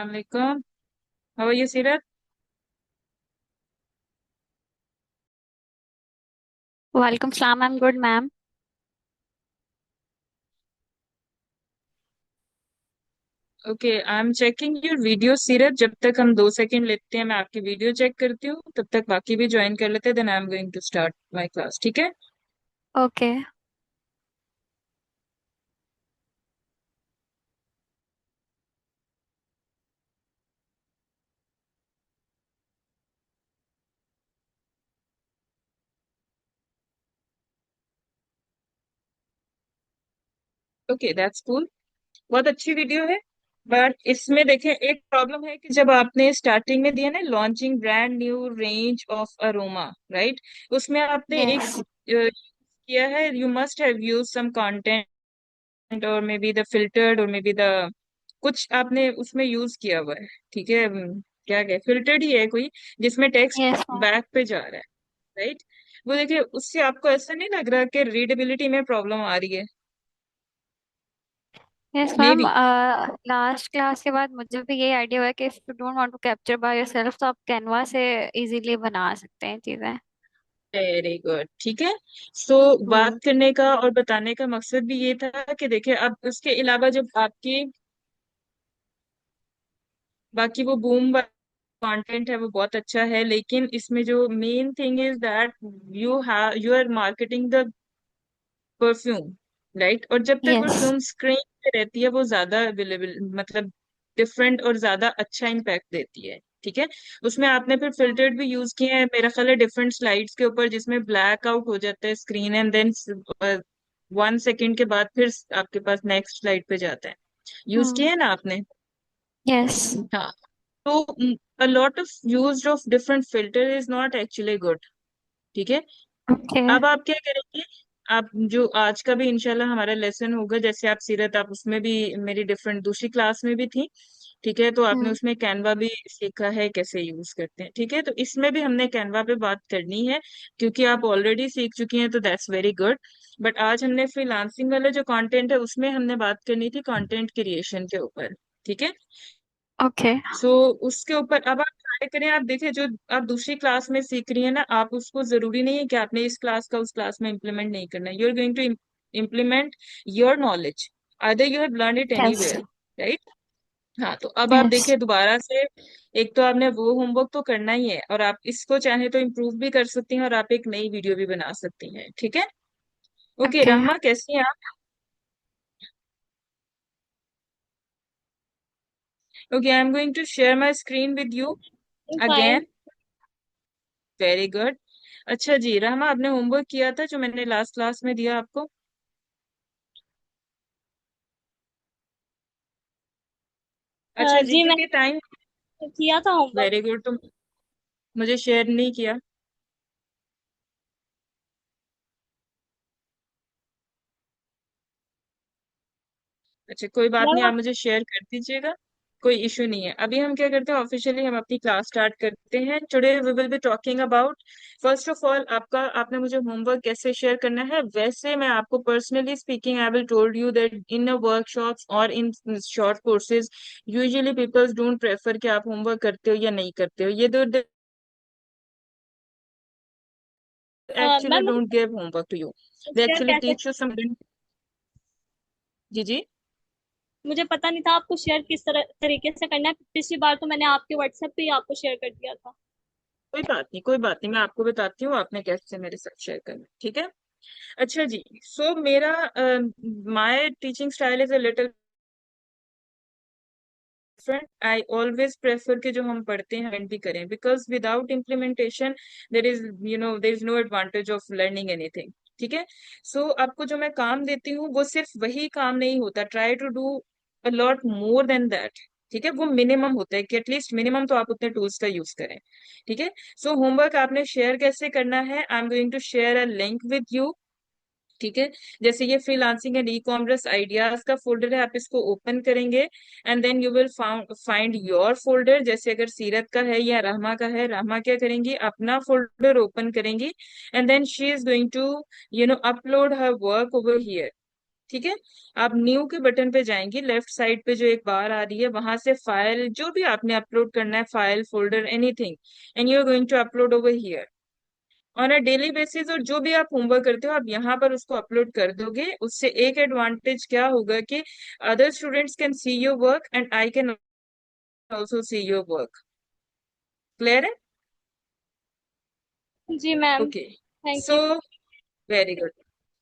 Assalamualaikum. How are you, Sirat? वालेकुम सलाम। I am good ma'am. Okay, I am checking your video, सीरत। जब तक हम 2 सेकंड लेते हैं, मैं आपकी वीडियो चेक करती हूँ, तब तक बाकी भी ज्वाइन कर लेते हैं। Then I am going to start my class, ठीक है? ओके। Okay, that's cool. बहुत अच्छी वीडियो है। बट इसमें देखें, एक प्रॉब्लम है कि जब आपने स्टार्टिंग में दिया ना, launching brand new range of aroma, right? उसमें आपने एक यस। किया है, you must have use some content और मे बी द फिल्टर्ड और मे बी द कुछ आपने उसमें यूज किया हुआ है। ठीक है? क्या क्या फिल्टर्ड ही है कोई, जिसमें टेक्स्ट यस मैम। बैक पे जा रहा है, राइट? वो देखिए, उससे आपको ऐसा नहीं लग रहा कि रीडेबिलिटी में प्रॉब्लम आ रही है? Yes may ma'am. Be. Last class के बाद मुझे भी ये आइडिया हुआ कि if you don't want to capture by yourself तो आप कैनवा से इजीली बना सकते हैं चीजें। वेरी गुड, ठीक है। सो बात हम्म। करने का और बताने का मकसद भी ये था कि देखिए, अब उसके अलावा जब आपकी बाकी वो बूम कंटेंट है वो बहुत अच्छा है, लेकिन इसमें जो main thing is that you are marketing the perfume, right? और जब तक यस। परफ्यूम स्क्रीन पे रहती है, वो ज्यादा अवेलेबल, मतलब डिफरेंट और ज्यादा अच्छा इम्पैक्ट देती है। ठीक है? उसमें आपने फिर फिल्टर्ड भी यूज किए हैं मेरा ख्याल है, डिफरेंट स्लाइड्स के ऊपर, जिसमें ब्लैक आउट हो जाता है स्क्रीन एंड देन 1 सेकेंड के बाद फिर आपके पास नेक्स्ट स्लाइड पे जाता है। यूज हम्म। किए हैं ना आपने? यस। हाँ। तो a lot of use of different filter is not actually good। ठीक है? ओके। अब आप क्या करेंगे? आप जो आज का भी इंशाल्लाह हमारा लेसन होगा, जैसे आप सीरत, आप उसमें भी मेरी डिफरेंट दूसरी क्लास में भी थी। ठीक है? तो आपने हम्म। उसमें कैनवा भी सीखा है कैसे यूज करते हैं। ठीक है? तो इसमें भी हमने कैनवा पे बात करनी है, क्योंकि आप ऑलरेडी सीख चुकी हैं, तो दैट्स वेरी गुड। बट आज हमने फ्रीलांसिंग वाला जो कंटेंट है, उसमें हमने बात करनी थी कंटेंट क्रिएशन के ऊपर। ठीक है? ओके। सो उसके ऊपर अब आप ट्राई करें। आप देखिए, जो आप दूसरी क्लास में सीख रही है ना, आप उसको जरूरी नहीं है कि आपने इस क्लास का उस क्लास में इम्प्लीमेंट नहीं करना है। You are going to implement your knowledge, either you have learn it yes. Anywhere, right? हाँ, तो अब आप यस। देखिए दोबारा से, एक तो आपने वो होमवर्क तो करना ही है, और आप इसको चाहे तो इम्प्रूव भी कर सकती हैं, और आप एक नई वीडियो भी बना सकती हैं। ठीक है? Okay, okay. रहमा कैसी हैं आप? Okay, I am going to share my screen with you fine. Again. Very good. अच्छा जी, रहमा, आपने होमवर्क किया था जो मैंने लास्ट क्लास में दिया आपको? अच्छा जी, जी क्योंकि मैंने टाइम। किया था होमवर्क। Very good. तो मुझे शेयर नहीं किया। अच्छा, कोई बात नहीं, यार आप मुझे शेयर कर दीजिएगा। कोई इशू नहीं है। अभी हम क्या करते हैं, ऑफिशियली हम अपनी क्लास स्टार्ट करते हैं। Today we will be talking about, first of all, आपका आपने मुझे होमवर्क कैसे शेयर करना है। वैसे मैं आपको personally speaking, I will told you that in a workshops और in short courses, usually peoples don't prefer कि आप होमवर्क करते हो या नहीं करते हो। ये दो actually मैम मुझे don't give homework to you, they share actually कैसे, teach you something। जी जी। मुझे पता नहीं था आपको शेयर किस तरह तरीके से करना है। पिछली बार तो मैंने आपके व्हाट्सएप पे ही आपको शेयर कर दिया था। कोई बात नहीं, कोई बात नहीं, मैं आपको बताती हूँ आपने कैसे मेरे साथ शेयर करना है, ठीक है? अच्छा जी, सो मेरा my teaching style is a little different. I always prefer कि जो हम पढ़ते हैं हम भी करें, because without implementation there is, there is no advantage of learning anything. ठीक है? सो आपको जो मैं काम देती हूँ, वो सिर्फ वही काम नहीं होता, try to do a lot more than that. ठीक है? वो मिनिमम होता है कि एटलीस्ट मिनिमम तो आप उतने टूल्स का यूज करें। ठीक है? सो होमवर्क आपने शेयर कैसे करना है, I am going to share a link with you. ठीक है? जैसे ये freelancing and e commerce ideas का फोल्डर है, आप इसको ओपन करेंगे and then you will find your folder. जैसे अगर सीरत का है या रहमा का है, रहमा क्या करेंगी, अपना फोल्डर ओपन करेंगी and then she is going to upload her work over here. ठीक है। आप न्यू के बटन पे जाएंगी, लेफ्ट साइड पे जो एक बार आ रही है, वहां से फाइल जो भी आपने अपलोड करना है, file folder anything, and you are going to upload over here on a daily basis. और जो भी आप होमवर्क करते हो आप यहाँ पर उसको अपलोड कर दोगे। उससे एक एडवांटेज क्या होगा कि other students can see your work and I can also see your work. Clear है? जी ma'am. Okay. Thank so you. Very good,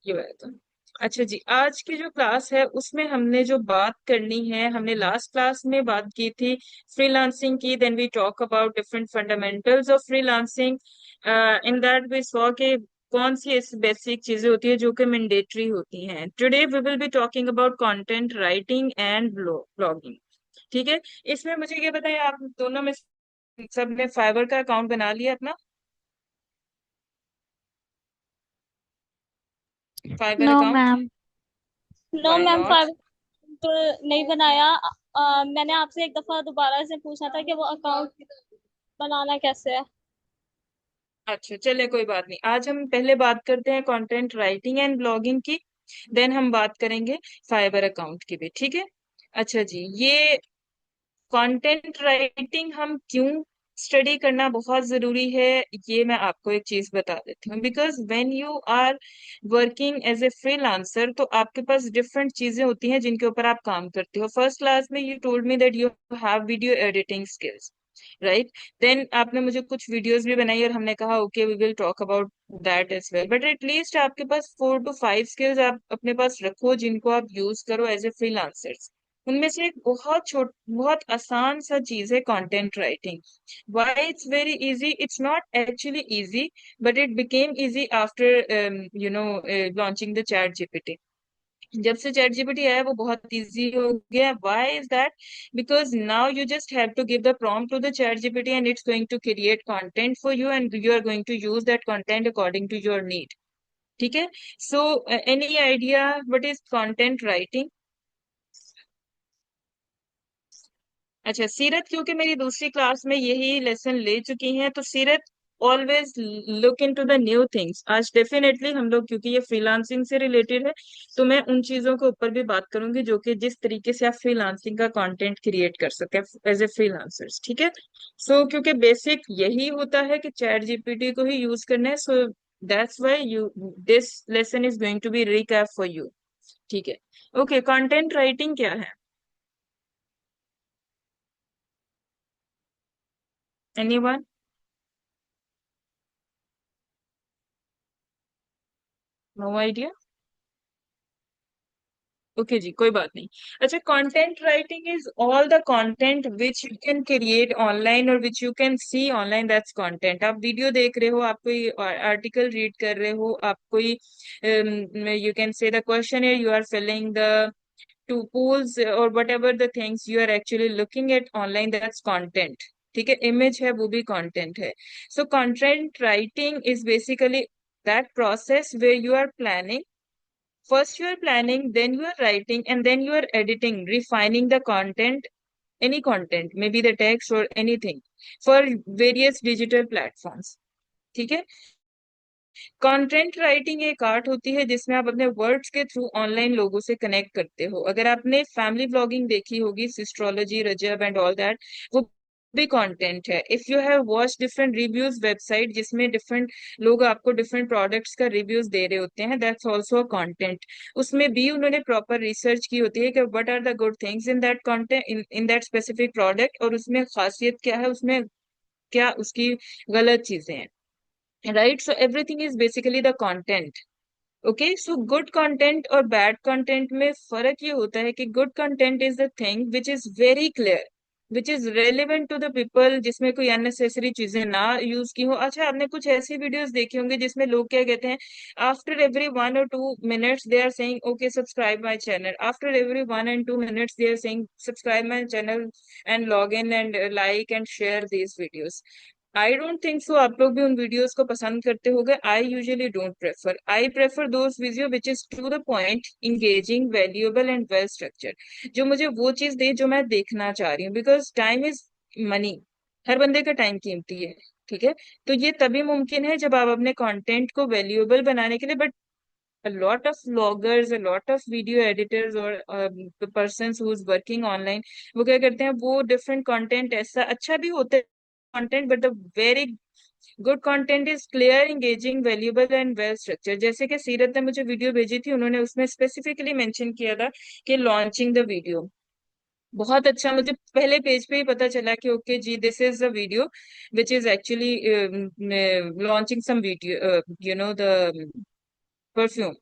you welcome. अच्छा जी, आज की जो क्लास है उसमें हमने जो बात करनी है, हमने लास्ट क्लास में बात की थी फ्रीलांसिंग की। Then we talk about different fundamentals of freelancing. In that we saw के कौन सी ऐसी बेसिक चीजें होती है जो कि मैंडेटरी होती हैं। Today we will be talking about content writing and blogging. ठीक है। इसमें मुझे ये बताइए, आप दोनों में सबने फाइवर का अकाउंट बना लिया अपना? Fiverr no account? Ma'am. No why ma'am, not? Fiverr तो नहीं बनाया। मैंने आपसे एक दफा दोबारा से पूछा था कि वो अकाउंट बनाना कैसे है। अच्छा चले, कोई बात नहीं। आज हम पहले बात करते हैं कंटेंट राइटिंग एंड ब्लॉगिंग की, देन हम बात करेंगे फाइबर अकाउंट की भी। ठीक है। अच्छा जी, ये कंटेंट राइटिंग हम क्यों स्टडी करना बहुत जरूरी है, ये मैं आपको एक चीज बता देती हूँ। Because when you are working as a freelancer तो आपके पास डिफरेंट चीजें होती हैं जिनके ऊपर आप काम करते हो। फर्स्ट क्लास में you told me that you have video editing skills, right? Then आपने मुझे कुछ वीडियोस भी बनाई और हमने कहा okay we will talk about that as well, but at least आपके पास 4 to 5 स्किल्स आप अपने पास रखो जिनको आप यूज करो एज ए फ्रीलांसर। उनमें से एक बहुत आसान सा चीज है content writing. Why it's very easy? It's not actually easy, but it became easy after launching the chat GPT. जब से चैट जीपीटी आया वो बहुत इजी हो गया। Why is that? Because now you just have to give the prompt to the ChatGPT and it's going to create content for you and you are going to use that content according to your need. ठीक है। So any idea what is content writing? अच्छा, सीरत क्योंकि मेरी दूसरी class में यही lesson ले चुकी हैं तो Seerat always look into the new things. आज डेफिनेटली हम लोग, क्योंकि ये फ्रीलांसिंग से रिलेटेड है, तो मैं उन चीजों के ऊपर भी बात करूंगी जो कि जिस तरीके से आप फ्रीलांसिंग का कंटेंट क्रिएट कर सके एज ए फ्रीलांसर्स। ठीक है। सो क्योंकि बेसिक यही होता है कि चैट जीपीटी को ही यूज करना है, so that's why you this lesson is going to be recap for you. ठीक है। ओके, कंटेंट राइटिंग क्या है? एनीवन? No idea? ओके जी, कोई बात नहीं। अच्छा, content writing is all the content which you can create online और which you can see online, that's content. आप वीडियो देख रहे हो, आप कोई आर्टिकल रीड कर रहे हो, आप कोई you can say the question you are filling the two pools or whatever the things you are actually looking at online, that's content। ठीक है, इमेज है वो भी कंटेंट है। So content writing is basically that process where you are planning. First, you are planning, then you are writing, and then you are editing, refining the content, any content, maybe the text or anything, for various digital platforms। ठीक है। Content writing एक art होती है जिसमें आप अपने words के through online लोगों से कनेक्ट करते हो। अगर आपने फैमिली ब्लॉगिंग देखी होगी, सिस्ट्रोलॉजी, रजब एंड ऑल दैट, वो भी कंटेंट है। If you have watch different reviews website जिसमें डिफरेंट लोग आपको डिफरेंट प्रोडक्ट्स का रिव्यूज दे रहे होते हैं, दैट्स ऑल्सो कंटेंट। उसमें भी उन्होंने प्रॉपर रिसर्च की होती है कि what are the good things in that content, in that specific product, और उसमें खासियत क्या है, उसमें क्या उसकी गलत चीजें हैं। Right? So everything is basically the content. Okay, so good content और बैड कंटेंट में फर्क ये होता है कि good content is the thing which is very clear, which is relevant to the people, जिसमें कोई अननेसेसरी चीजें ना यूज की हो। अच्छा, आपने कुछ ऐसी वीडियोस देखी होंगी जिसमें लोग क्या कहते हैं, after every 1 or 2 minutes they are saying okay subscribe my channel, after every 1 and 2 minutes they are saying subscribe my channel and log in and like and share these videos. I don't think so आप लोग भी उन videos को पसंद करते होगे। I usually don't prefer, I prefer those video which is to the point, engaging, valuable and well structured, जो मुझे वो चीज दे जो मैं देखना चाह रही हूँ। बिकॉज टाइम इज मनी, हर बंदे का टाइम कीमती है। ठीक है। तो ये तभी मुमकिन है जब आप अपने कंटेंट को वैल्यूएबल बनाने के लिए, but a lot of vloggers, a lot of video editors or the persons who is working online, वो क्या करते हैं, वो different content, ऐसा अच्छा भी होता है content, but the very good content is clear, engaging, valuable and well structure. जैसे कि सीरत ने मुझे वीडियो भेजी थी, उन्होंने उसमें स्पेसिफिकली मेंशन किया था कि लॉन्चिंग द वीडियो, बहुत अच्छा, मुझे पहले पेज पे ही पता चला कि ओके जी, this is the video which is actually launching some video, you know the perfume,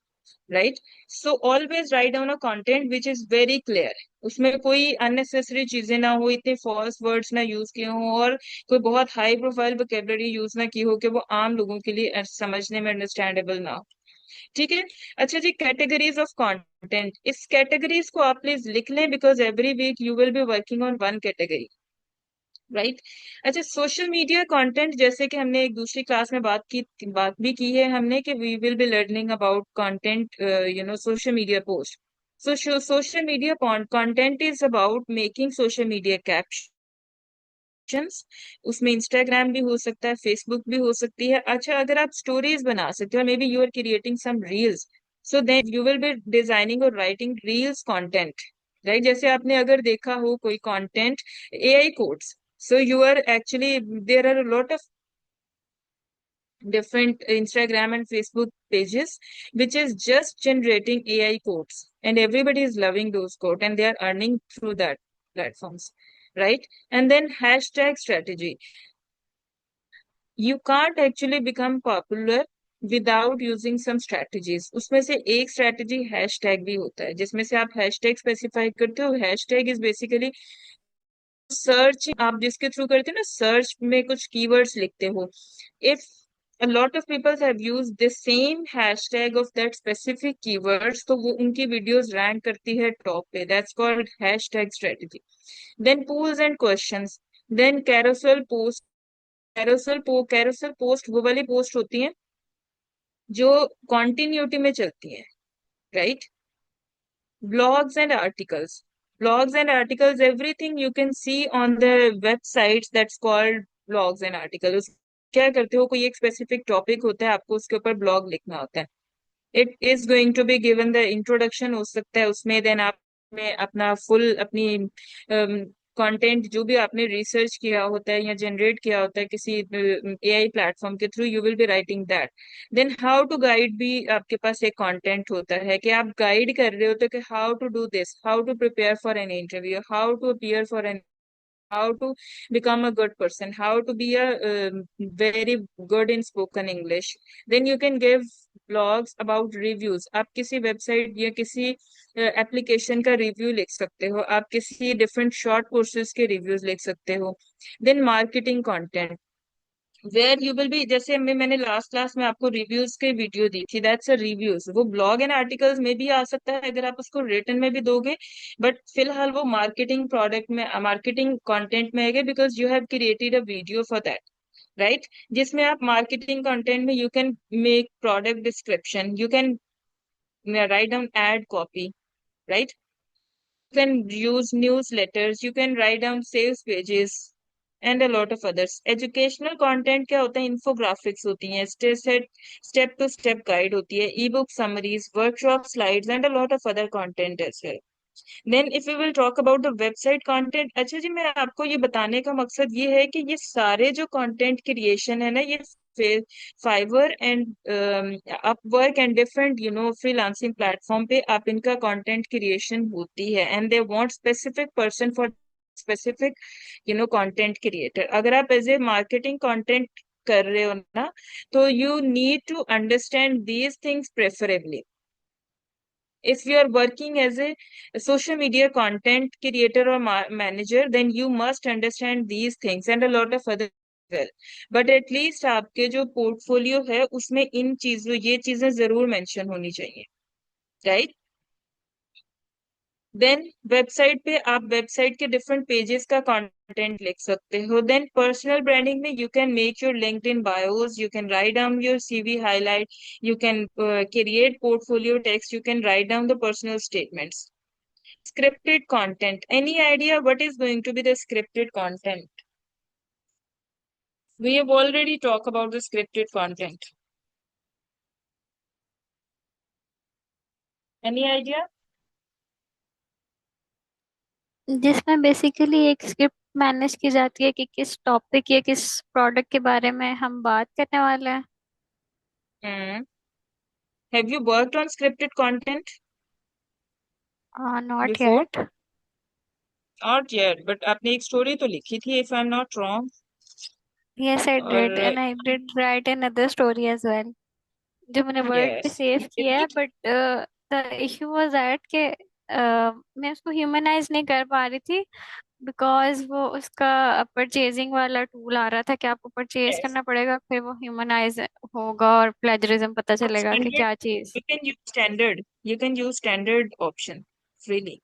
right. So always write down a content which is very clear, उसमें कोई अननेसेसरी चीजें ना हो, इतने फॉल्स वर्ड्स ना यूज किए हों, और कोई बहुत हाई प्रोफाइल वोकेबलरी यूज ना की हो कि वो आम लोगों के लिए समझने में अंडरस्टैंडेबल ना हो। ठीक है। अच्छा जी, कैटेगरीज ऑफ कंटेंट, इस कैटेगरीज को आप प्लीज लिख लें, because every week you will be working on one category, right. अच्छा, सोशल मीडिया कंटेंट, जैसे कि हमने एक दूसरी क्लास में बात भी की है हमने, कि we will be learning about content, social media post. So social media content is about making social media caption, उसमें इंस्टाग्राम भी हो सकता है, फेसबुक भी हो सकती है। अच्छा, अगर आप स्टोरीज बना सकते हो, maybe you are creating some reels, so then you will be designing और राइटिंग रील्स कंटेंट, राइट। जैसे आपने अगर देखा हो कोई content, AI codes, so you are actually, there are a lot of different Instagram and Facebook pages which is just generating AI codes, and everybody is loving those codes and they are earning through that platforms, right? And then hashtag strategy, you can't actually become popular without using some strategies. उसमें से एक strategy hashtag भी होता है, जिसमें से आप hashtag specify करते हो। हैशटैग इज बेसिकली सर्च आप जिसके थ्रू करते हो ना, सर्च में कुछ कीवर्ड्स लिखते हो, if a lot of people have used the same hashtag of that specific keywords, तो वो उनकी वीडियोस रैंक करती है टॉप पे, that's called hashtag strategy. Then polls and questions, then carousel post, carousel post वो वाली पोस्ट होती हैं जो कॉन्टिन्यूटी में चलती है, right. blogs and articles, everything you can see on the websites, that's called blogs and articles। क्या करते हो, कोई एक स्पेसिफिक टॉपिक होता है, आपको उसके ऊपर ब्लॉग लिखना होता है, it is going to be given the introduction हो सकता है उसमें, देन आप में अपना फुल अपनी कंटेंट जो भी आपने रिसर्च किया होता है या जनरेट किया होता है किसी एआई प्लेटफॉर्म के through, you will be writing that. Then how to guide भी आपके पास एक कंटेंट होता है कि आप गाइड कर रहे होते हो कि how to do this, how to prepare for an interview, how to appear for an, how to become a good person, how to be a very good in spoken English। Then you can give blogs about reviews, आप किसी website या किसी application का review लिख सकते हो, आप किसी डिफरेंट शॉर्ट कोर्सेज के रिव्यूज लिख सकते हो। Then marketing content, where you will be, जैसे मैंने लास्ट क्लास में आपको रिव्यूज के वीडियो दी थी, दैट्स अ रिव्यूज, वो ब्लॉग एंड आर्टिकल्स में भी आ सकता है अगर आप उसको रिटर्न में भी दोगे, बट फिलहाल वो मार्केटिंग प्रोडक्ट में, मार्केटिंग कंटेंट में आएगा, because you have created a video for that, right. जिसमें आप मार्केटिंग कंटेंट में you can make product description, you can write down ad copy, right, you can use newsletters, you can write down sales pages and a lot of others। educational content क्या होता है, infographics होती हैं, step to step guide होती है, ebook summaries, workshop slides and a lot of other content as well। Then if you will talk about the website content, अच्छा जी, मैं आपको ये बताने का मकसद ये है कि ये सारे जो कंटेंट क्रिएशन है ना, ये Fiverr and Upwork and different freelancing platform पे आप इनका कंटेंट क्रिएशन होती है, and they want specific person for specific content creator. अगर आप एज ए मार्केटिंग कंटेंट कर रहे हो ना, तो you need to understand these things preferably. if you are working as a social media content creator or manager, then you must understand these things and a lot of other well, but at least आपके जो portfolio है उसमें इन चीजों, ये चीजें जरूर mention होनी चाहिए, राइट। देन वेबसाइट पे आप वेबसाइट के डिफरेंट पेजेस का कंटेंट लिख सकते हो। देन पर्सनल ब्रांडिंग में you can make your LinkedIn BIOS, you can write down your CV highlight, you can create portfolio text, you can write down the personal statements। Scripted content, any idea what is going to be the scripted content? We have already talked about the scripted content, any idea? जिसमें basically एक script manage की जाती है कि किस topic या किस product के बारे में हम बात करने वाले हैं। Hmm. Have you worked on scripted content not before? Yet. Not yet, but आपने एक स्टोरी तो लिखी थी if I am not wrong. Yes I did और and I did write another story as well, जो मैंने वर्ड पे yes, save किया है, but the issue was that कि मैं उसको ह्यूमनाइज नहीं कर पा रही थी, बिकॉज वो उसका परचेजिंग वाला टूल आ रहा था कि आपको परचेज यस। करना पड़ेगा, फिर वो ह्यूमनाइज होगा और प्लेजरिज्म पता चलेगा कि स्टैंडर्ड, क्या चीज। you can use standard, you can use standard option freely,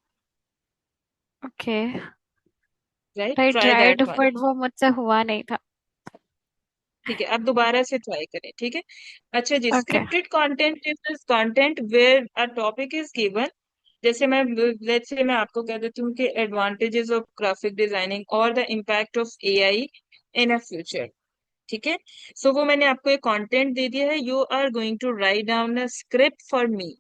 okay. right? I Try that tried one. But वो मुझसे हुआ नहीं था। ठीक है, आप दोबारा से ट्राई करें, ठीक है। अच्छा जी, okay. Scripted content is content where a topic is given. जैसे मैं, लेट्स से मैं आपको कह देती हूँ कि एडवांटेजेस ऑफ ग्राफिक डिजाइनिंग और the impact of AI in a future, ठीक है। सो वो मैंने आपको एक कंटेंट दे दिया है, you are going to write down a script for me.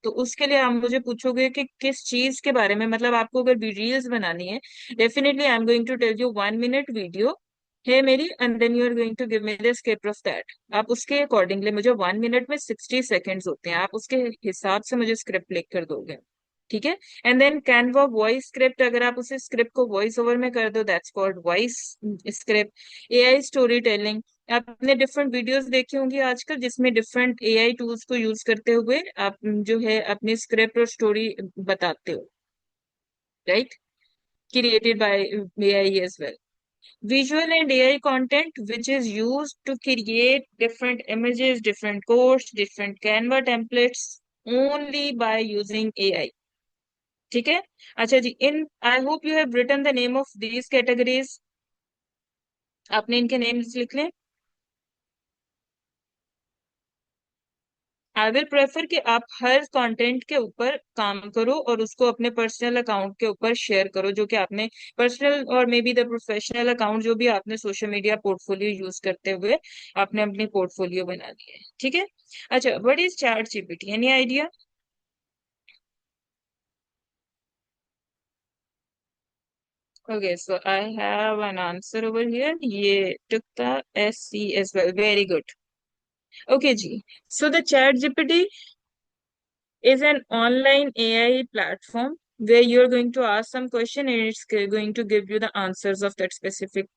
तो उसके लिए आप मुझे पूछोगे कि किस चीज के बारे में, मतलब आपको अगर रील्स बनानी है, definitely I am going to tell you 1 minute video है मेरी, and then you are going to give me the script of that. आप उसके अकॉर्डिंगली, मुझे 1 मिनट में 60 सेकेंड्स होते हैं, आप उसके हिसाब से मुझे स्क्रिप्ट लिख कर दोगे, ठीक है। And then Canva voice script, अगर आप उसे स्क्रिप्ट को वॉइस ओवर में कर दो, that's called voice script. AI story telling, आपने डिफरेंट वीडियोस देखी होंगी आजकल जिसमें डिफरेंट एआई टूल्स को यूज करते हुए आप जो है अपनी स्क्रिप्ट और स्टोरी बताते हो, right, created by AI as well. Visual and AI content which is used to create different images, different codes, different Canva templates only by using AI, ठीक है। अच्छा जी, in I hope you have written the name of these categories, आपने इनके names लिख लें। I will prefer कि आप हर कंटेंट के ऊपर काम करो और उसको अपने पर्सनल अकाउंट के ऊपर शेयर करो, जो कि आपने पर्सनल और may be the professional account जो भी आपने सोशल मीडिया पोर्टफोलियो यूज करते हुए आपने अपनी पोर्टफोलियो बना ली है, ठीक है। अच्छा, what is ChatGPT, any idea? Okay, so I have an answer over here, ये took the SC as well, very good. Okay जी, so the ChatGPT is an online AI platform where you're going to ask some question and it's going to give you the answers of that specific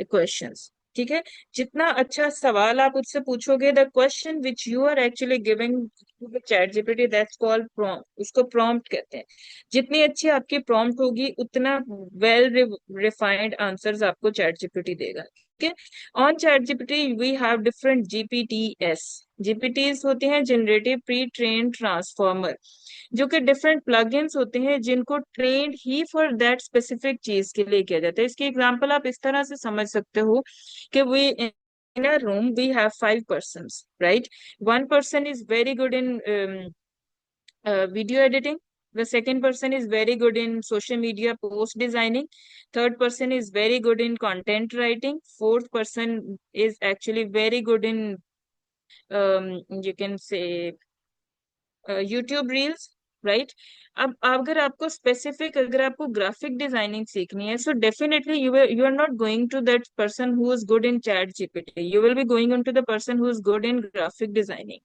questions, ठीक है। जितना अच्छा सवाल आप उससे पूछोगे, the question which you are actually giving to the ChatGPT, that's called prompt, उसको prompt कहते हैं। जितनी अच्छी आपकी प्रॉम्प्ट होगी उतना वेल रिफाइंड आंसर्स आपको चैट जीपीटी देगा, ठीक है। On ChatGPT we have different GPTs. GPTs होते हैं जनरेटिव प्री ट्रेन ट्रांसफॉर्मर, जो कि डिफरेंट प्लगइन्स होते हैं जिनको trend he for that specific चीज के लिए किया जाता है। इसकी एग्जांपल आप इस तरह से समझ सकते हो कि we in a room we have 5 persons, right. One person is very good in video editing. The second person is very good in social media post designing. Third person is very good in content writing. Fourth person is actually very good in you can say YouTube reels, right. अब अगर आपको specific, अगर आपको graphic designing सीखनी है, so definitely you are not going to that person who is good in ChatGPT, you will be going on to the person who is good in graphic designing.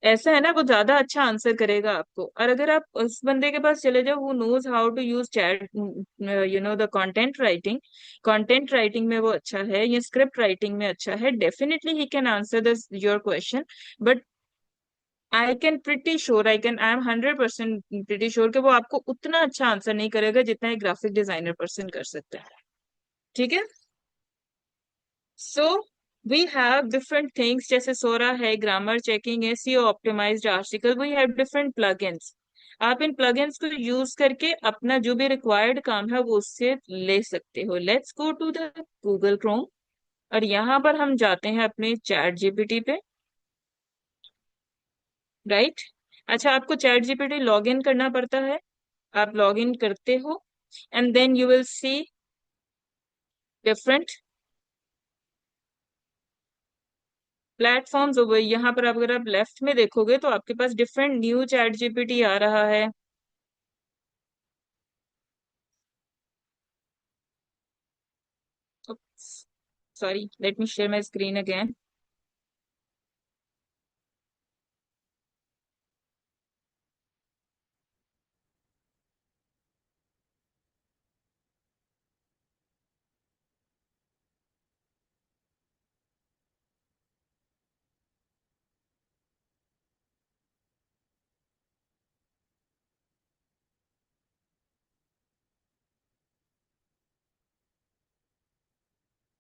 ऐसा है ना, वो ज्यादा अच्छा answer करेगा आपको। और अगर आप उस बंदे के पास चले जाओ who knows how to use chat, you know the content writing, content writing में वो अच्छा है या स्क्रिप्ट राइटिंग में अच्छा है, definitely he can answer this your question. But I can pretty sure, I am 100% pretty sure कि वो आपको उतना अच्छा आंसर नहीं करेगा जितना एक ग्राफिक डिजाइनर पर्सन कर सकता है, ठीक है। So we have different things, जैसे सोरा है, ग्रामर चेकिंग है, SEO optimized article, we have different plugins. आप इन प्लगइन्स को यूज करके अपना जो भी रिक्वायर्ड काम है वो उससे ले सकते हो। Let's go to the Google Chrome और यहाँ पर हम जाते हैं अपने चैट जीपीटी पे, राइट। अच्छा, आपको चैट जीपीटी लॉग इन करना पड़ता है, आप लॉग इन करते हो and then you will see different platforms हो गए, यहाँ पर अगर आप लेफ्ट में देखोगे तो आपके पास डिफरेंट न्यू चैट जीपीटी आ रहा है। Sorry, let me share my screen again.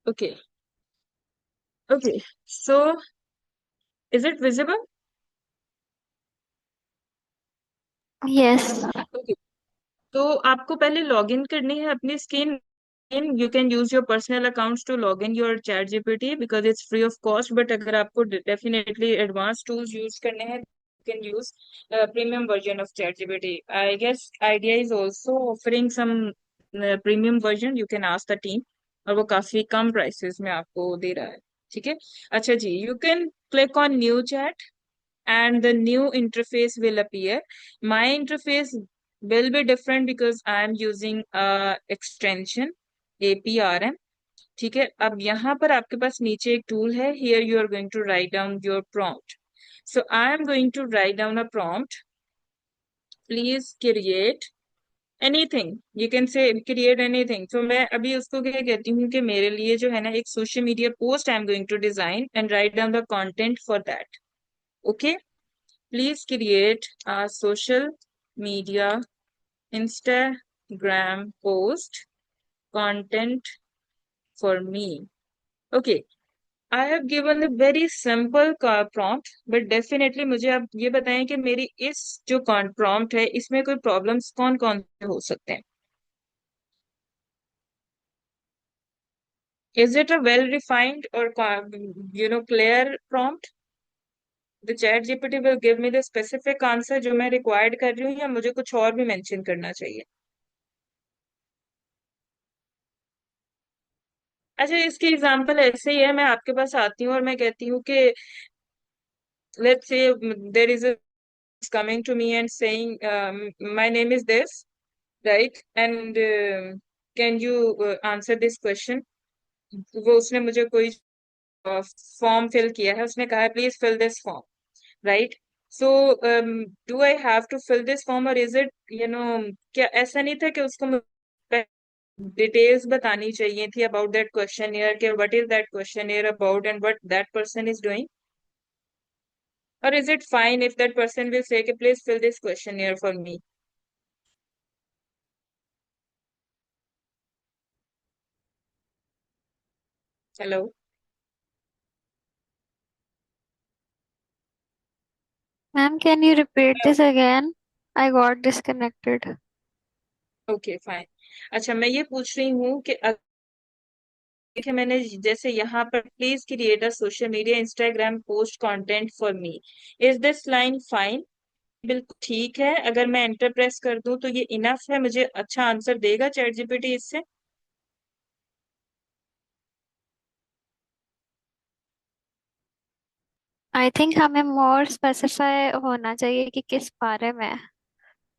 Okay, okay, so is it visible? Yes. Okay, तो आपको पहले लॉग इन करनी है अपनी स्क्रीन। You can use your personal accounts to log in your ChatGPT because it's free of cost, but अगर आपको definitely advance tools use करने हैं you can use premium version of chat GPT. I guess idea is also offering some premium version, you can ask the team, और वो काफी कम prices में आपको दे रहा है। ठीक है, अच्छा जी, you can click on new chat and the new interface will appear. My interface will be different because I am using extension APRM। ठीक है, अब यहाँ पर आपके पास नीचे एक टूल है, here you are going to write down your prompt. So I am going to write down a prompt. Please create anything, you can say create anything। so मैं अभी उसको क्या कहती हूँ कि मेरे लिए जो है ना एक social media post I am going to design and write down the content for that. Okay, please create a social media Instagram post content for me. Okay, I have given a very simple prompt, but definitely मुझे आप ये बताएं कि मेरी इस जो prompt है इसमें कोई problems कौन कौन से हो सकते हैं? Is it a well refined or clear prompt? The chat GPT will give me the specific answer जो मैं required कर रही हूँ, या मुझे कुछ और भी mention करना चाहिए? अच्छा, इसकी एग्जांपल ऐसे ही है, मैं आपके पास आती हूँ और मैं कहती हूँ कि let's say there is a coming to me and saying my name is this, right, and can you answer this question. वो उसने मुझे कोई फॉर्म फिल किया है, उसने कहा है please fill this form, right. So do I have to fill this form और इज इट क्या ऐसा नहीं था कि उसको डिटेल्स बतानी चाहिए थी अबाउट दैट क्वेश्चनियर के what is that questionnaire about and what that person is doing? और is it fine if that person will say कि please fill this questionnaire for me? Hello? Ma'am, can you repeat this again? I got disconnected. Okay, fine. अच्छा, मैं ये पूछ रही हूँ कि देखिए मैंने जैसे यहाँ पर please create a social media Instagram post content for me, is this line fine? बिल्कुल ठीक है, अगर मैं एंटर प्रेस कर दूं तो ये इनफ है, मुझे अच्छा आंसर देगा चैट जीपीटी इससे? आई थिंक हमें मोर स्पेसिफाई होना चाहिए कि किस बारे में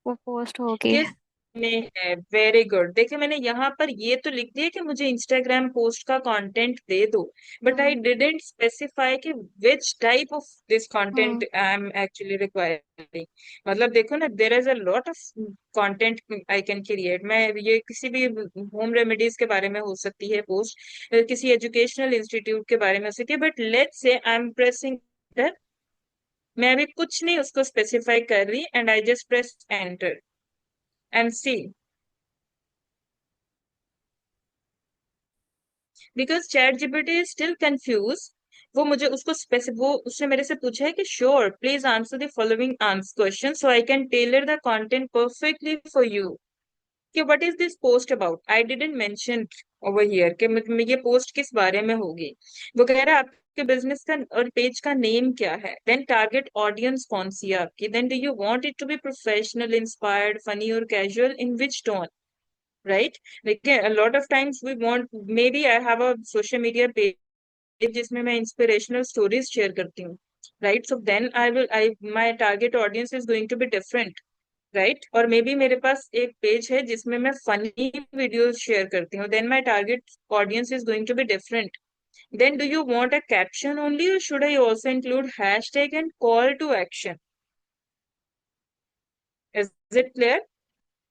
वो पोस्ट होगी। किस में है? Very good. देखिए मैंने यहाँ पर ये तो लिख दिया कि मुझे इंस्टाग्राम पोस्ट का कंटेंट दे दो, but I hmm. Didn't specify कि which type of this content hmm. I am actually requiring. मतलब देखो ना, there is a lot of content I can create. मैं ये किसी भी होम रेमेडीज के बारे में हो सकती है पोस्ट, किसी एजुकेशनल इंस्टीट्यूट के बारे में हो सकती है, but let's say I am pressing, मैं अभी कुछ नहीं उसको स्पेसिफाई कर रही and I just press enter and see, because ChatGPT is still confuse. वो मुझे उसको वो उसने मेरे से पूछा है कि sure please answer the following question so I can tailor the content perfectly for you. कि what is this post about, I didn't mention over here कि ये पोस्ट किस बारे में होगी। वो कह रहा है आपके बिजनेस का और पेज का नेम क्या है, देन टारगेट ऑडियंस कौन सी है आपकी, then do you want it to be professional, inspired, funny और casual, in which tone, right? Like a lot of times we want, maybe I have a social media page जिसमें मैं inspirational stories share करती हूँ, right? So then I my target audience is going to be different, right? और may be मेरे पास एक page है जिसमें मैं फनी वीडियोस शेयर करती हूँ, then my target audience is going to be different. Then do you want a caption only or should I also include hashtag and call to action? Is it clear?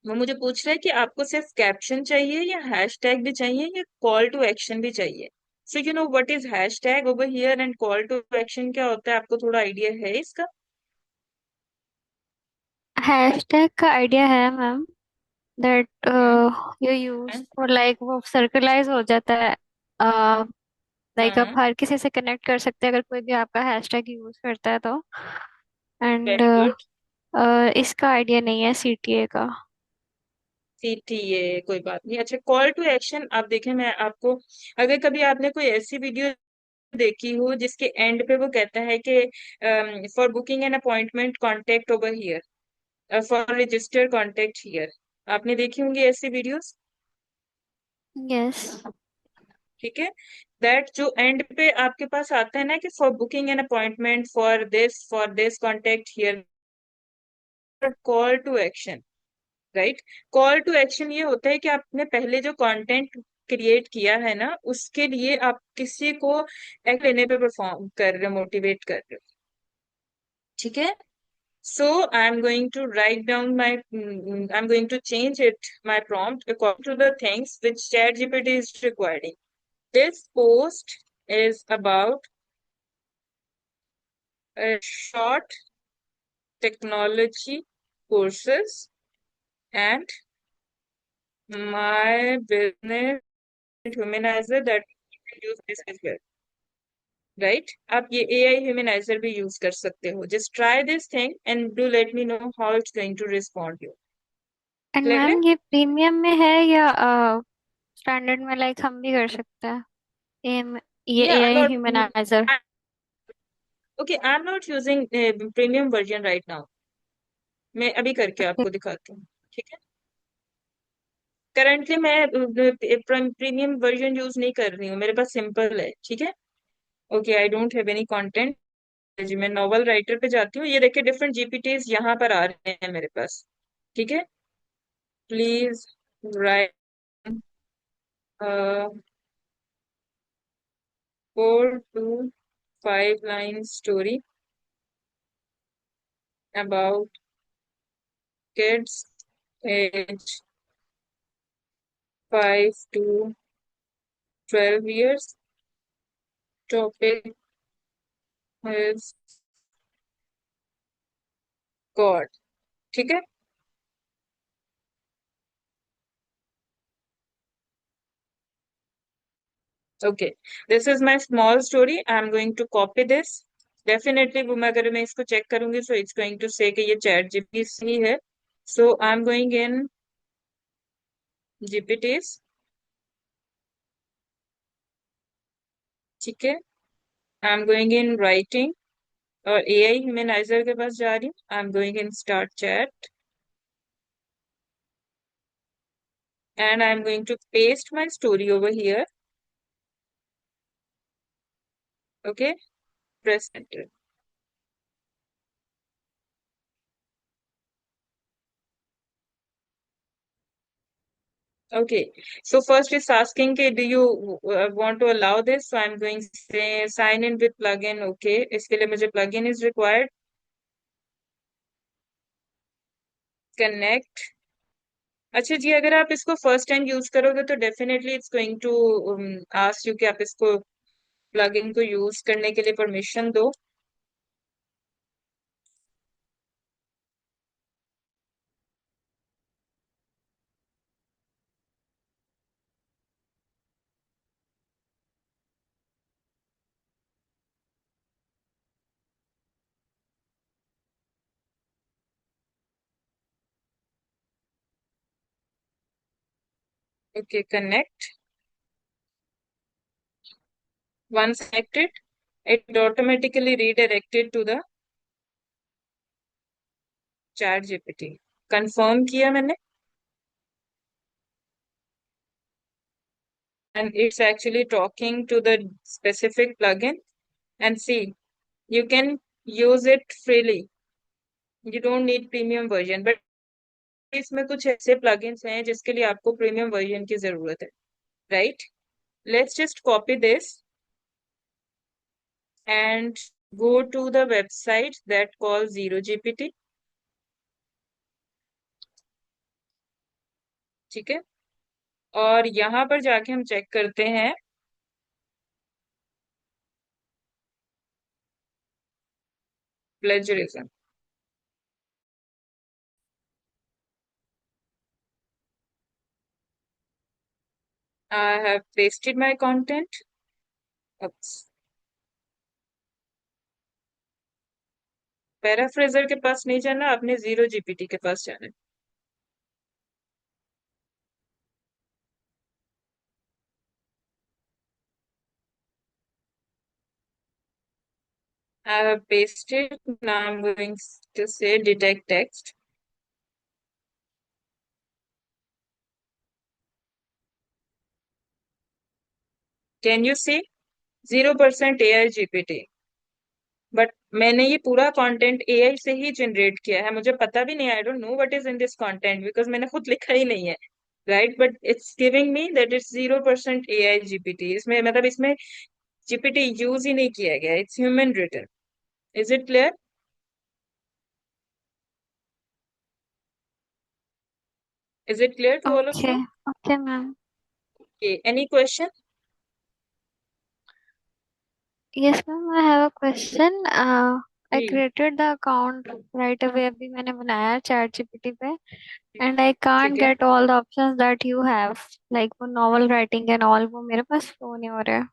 वो मुझे पूछ रहा है कि आपको सिर्फ कैप्शन चाहिए या हैशटैग भी चाहिए या कॉल टू एक्शन भी चाहिए. So you know what is hashtag over here and call to action क्या होता है, आपको थोड़ा आइडिया है इसका? हैशटैग का आइडिया है ma'am, that hmm. You use for like वो सर्कलाइज हो जाता है, लाइक आप हाँ. हर किसी से कनेक्ट कर सकते हैं अगर कोई भी आपका हैशटैग यूज करता है तो. And very good. इसका आइडिया नहीं है सीटीए का. सीटीए कोई बात नहीं. अच्छा, कॉल टू एक्शन आप देखें, मैं आपको, अगर कभी आपने कोई ऐसी वीडियो देखी हो जिसके एंड पे वो कहता है कि for booking an appointment contact over here, for register contact here, आपने देखी होंगी ऐसी वीडियोस, यस. ठीक है? दैट जो एंड पे आपके पास आता है ना कि for booking an appointment for this contact here, call to action, right? Call to action ये होता है कि आपने पहले जो कंटेंट क्रिएट किया है ना, उसके लिए आप किसी को एक्ट लेने पे परफॉर्म कर रहे हो, मोटिवेट कर रहे हो, ठीक है? So I'm going to write down I'm going to change my prompt according to the things which ChatGPT is requiring. This post is about short technology courses and my business humanizer that you can use this as well. Right? आप ये AI humanizer भी use कर सकते हो. Just try this thing and do let me know how it's going to respond you. And clear है? Ma'am ये premium में है या स्टैंडर्ड में, लाइक हम भी कर सकते हैं ये या AI humanizer? Okay, I am not using premium version right now. मैं अभी करके आपको दिखाती हूँ, ठीक है? करंटली मैं प्रीमियम वर्जन यूज नहीं कर रही हूँ, मेरे पास सिंपल है, ठीक है? Okay, I don't have any content. जी, मैं नॉवल राइटर पे जाती हूँ. ये देखिए डिफरेंट जीपीटीज यहाँ पर आ रहे हैं मेरे पास, ठीक है? Please right 4 to 5 line story about kids age 5 to 12 years. Topic is God. ठीक है? Okay, this is my small story. I am going to copy this. Definitely वो मैं, अगर मैं इसको चेक करूंगी सो इट्स गोइंग टू से कि ये चैट जीपीटी ही है. सो आई एम गोइंग इन जीपीटीज, ठीक है? I am going in writing और एआई ह्यूमनाइजर के पास जा रही हूँ. आई am going in start chat and I'm going to paste my story over here. Okay, press enter. Okay, so first it's asking, okay, do you want to allow this? So I'm going to say sign in with plugin. Okay, इसके लिए मुझे plugin is required. Connect. अच्छा जी, अगर आप इसको first time use करोगे तो definitely it's going to ask you कि आप इसको प्लगइन को यूज करने के लिए परमिशन दो. Okay, connect. Once connected, it automatically redirected to the chat GPT. Confirm किया मैंने. and it's actually talking to the specific plugin. And see, you can use it freely. You don't need premium version, but इसमें कुछ ऐसे plugins हैं जिसके लिए आपको premium version की जरूरत है, right? Let's just copy this and go to the website that calls Zero GPT. ठीक है, और यहाँ पर जाके हम चेक करते हैं plagiarism. I have pasted my content. पैराफ्रेजर के पास नहीं जाना, आपने जीरो जीपीटी के पास जाना है. I have pasted. Now I'm going to say detect text. Can you see? 0% AI GPT. But मैंने ये पूरा कंटेंट एआई से ही जनरेट किया है, मुझे पता भी नहीं, I don't know what is in this content because मैंने खुद लिखा ही नहीं है, right? But it's giving me that it's 0% AI GPT. इसमें मतलब इसमें जीपीटी यूज ही नहीं किया गया, it's human written. Is it clear? Is it clear to all of okay you? Okay ma'am. Any question? Yes ma'am, I have a question. I जी. Created the account right away, अभी मैंने बनाया chat GPT पे, and I can't ठीक है. Get all the options that you have, like वो novel writing and all, वो मेरे पास शो नहीं हो रहा है.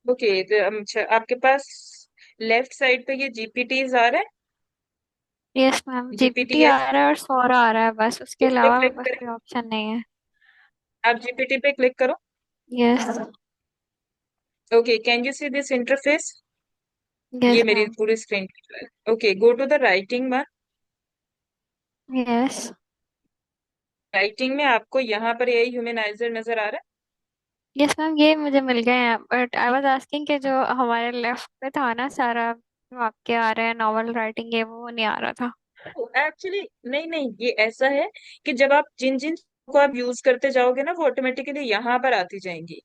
ओके, तो अच्छा, आपके पास लेफ्ट साइड पे ये जीपीटीज आ रहा है? यस मैम, जीपीटी जीपीटी आ रहा है और सौरा आ रहा है, बस उसके इस पे अलावा क्लिक बस करें. कोई ऑप्शन नहीं है. आप जीपीटी पे क्लिक करो. Yes. Okay, can you see this interface? ये यस मेरी मैम. पूरी screen. Okay, go to the writing one. Yes. Writing में आपको यहाँ पर यही ह्यूमनाइजर नजर आ रहा यस मैम, ये मुझे मिल गए हैं, बट आई वाज आस्किंग कि जो हमारे लेफ्ट पे था ना सारा, जो आपके आ रहे हैं नॉवल राइटिंग, ये वो नहीं आ रहा था. है? एक्चुअली नहीं नहीं, ये ऐसा है कि जब आप जिन जिन को आप यूज करते जाओगे ना, वो ऑटोमेटिकली यहाँ पर आती जाएंगी.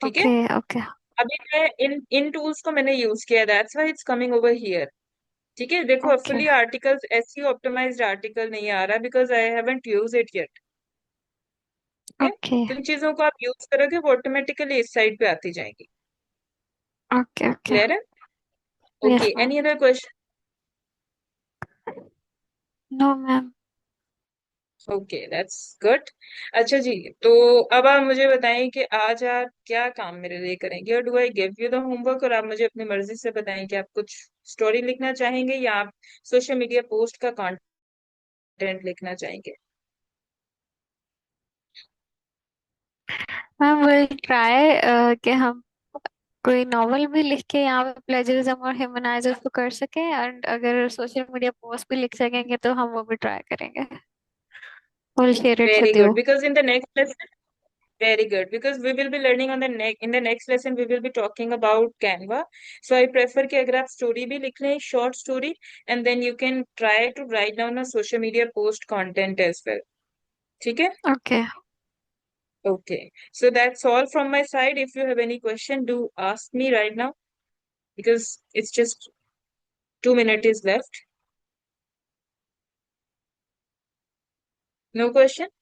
ठीक है. Okay okay. अभी मैं इन इन टूल्स को मैंने यूज किया, that's why it's coming over here. ठीक है, देखो okay fully articles, SEO optimized article नहीं आ रहा because I haven't use it yet. ठीक है, ओके तो इन चीजों को आप यूज करोगे वो ऑटोमेटिकली इस साइड पे आती जाएंगी. ओके. ओके. क्लियर है? Okay, yes ma'am. Any other question? No ma'am. Okay, that's good. अच्छा जी, तो अब आप मुझे बताएं कि आज आप क्या काम मेरे लिए करेंगे, और do I give you the homework, और आप मुझे अपनी मर्जी से बताएं कि आप कुछ स्टोरी लिखना चाहेंगे या आप सोशल मीडिया पोस्ट का कंटेंट लिखना चाहेंगे. मैम विल ट्राई कि हम कोई नॉवल भी लिख के यहाँ पे प्लेजरिज्म और ह्यूमनाइज उसको कर सकें, एंड अगर सोशल मीडिया पोस्ट भी लिख सकेंगे तो हम वो भी ट्राई करेंगे. Will share it very with good, you. Because in the next lesson, very good, because we will be learning on the in the next lesson we will be talking about Canva. So I prefer कि अगर आप story भी लिख लें, short story, and then you can try to write down a social media post content as well. ठीक है? Okay. Okay. So that's all from my side. If you have any question, do ask me right now because it's just 2 minutes is left. No question?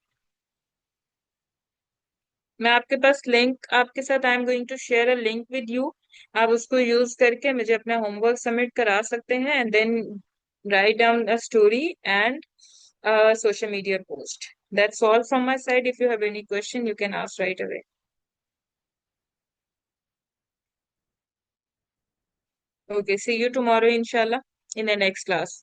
मैं आपके पास link आपके साथ I am going to share a link with you. आप उसको use करके मुझे अपना homework submit करा सकते हैं and then write down a story and social media post. That's all from my side. If you have any question, you can ask right away. Okay, see you tomorrow, inshallah, in the next class.